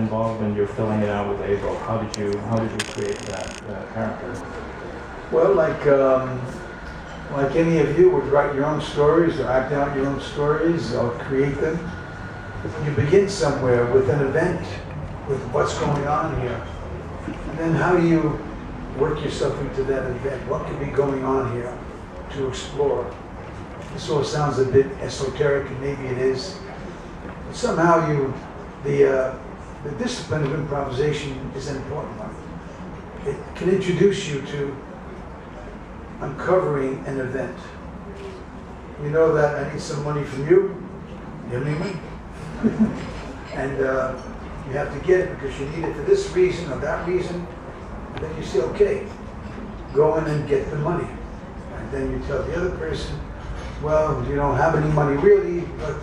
involved when you're filling it out with Abel? How did you create that character? Well, like any of you would write your own stories or act out your own stories or create them. You begin somewhere with an event, with what's going on here. And then how do you work yourself into that event? What could be going on here to explore? This all sounds a bit esoteric, and maybe it is. But somehow the discipline of improvisation is an important one. It can introduce you to uncovering an event. You know that I need some money from you. You need money. And you have to get it because you need it for this reason or that reason. And then you say, okay, go in and get the money. And then you tell the other person, well, you don't have any money really, but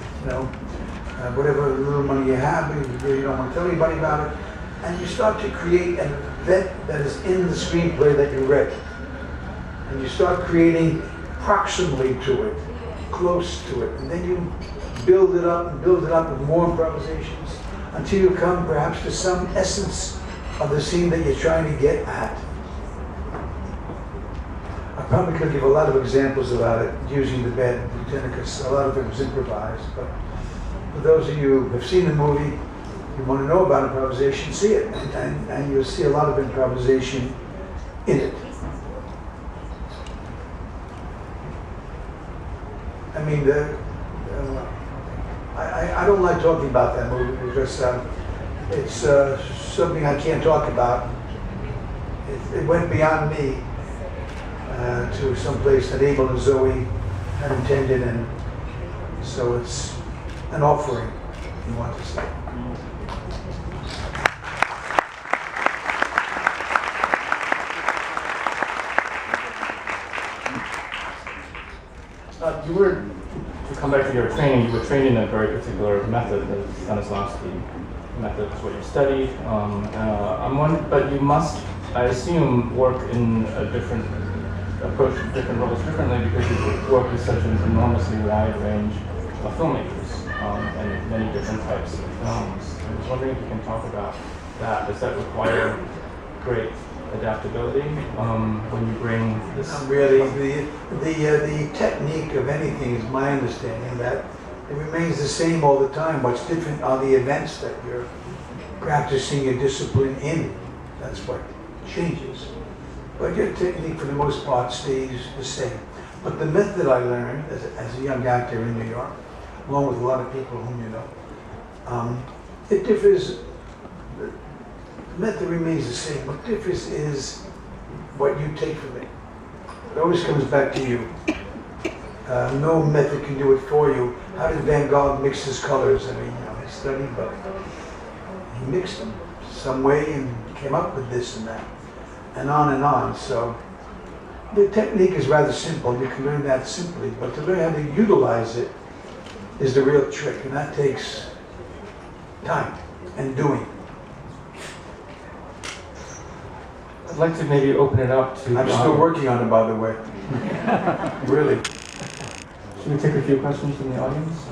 whatever little money you have, you really don't want to tell anybody about it. And you start to create an event that is in the screenplay that you read. And you start creating proximally to it, close to it. And then you build it up with more improvisations until you come perhaps to some essence of the scene that you're trying to get at. I probably could give a lot of examples about it using the Bad Lieutenant because a lot of it was improvised. But for those of you who have seen the movie, you want to know about improvisation, see it. And you'll see a lot of improvisation in it. I mean, I don't like talking about that movie because it's something I can't talk about. It went beyond me to some place that Abel and Zoe had intended, and so it's an offering, if you want to say. To come back to your training, you were trained in a very particular method, the Stanislavski method is what you studied. But you must, I assume, work in a different approach, different roles differently because you work with such an enormously wide range of filmmakers and many different types of films. I was wondering if you can talk about that. Does that require great adaptability when you bring this? Really, the technique of anything is my understanding that it remains the same all the time. What's different are the events that you're practicing your discipline in. That's what changes. But your technique for the most part stays the same. But the method I learned as a young actor in New York, along with a lot of people whom you know, it differs. The method remains the same. What differs is what you take from it. It always comes back to you. No method can do it for you. How did Van Gogh mix his colors? I mean, he studied, but he mixed them some way and came up with this and that, and on and on. So the technique is rather simple. You can learn that simply, but to learn how to utilize it is the real trick, and that takes time and doing. I'd like to maybe open it up to... I'm still working on it, by the way. Really. Should we take a few questions from the audience?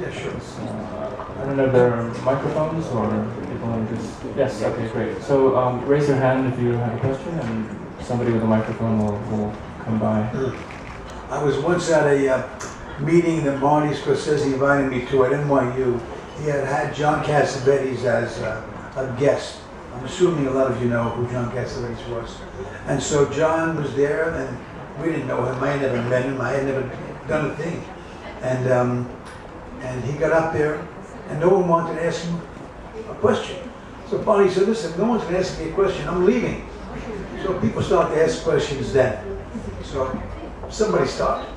Yeah, sure. I don't know if there are microphones or people want to just... Yes, okay, great. So raise your hand if you have a question and somebody with a microphone will come by. I was once at a meeting that Marty Scorsese invited me to at NYU. He had John Cassavetes as a guest. I'm assuming a lot of you know who John Cassavetes was. And so John was there, and we didn't know him. I had never met him. I had never done a thing. And he got up there, and no one wanted to ask him a question. So Barney said, listen, no one's going to ask me a question. I'm leaving. So people start to ask questions then. So somebody started.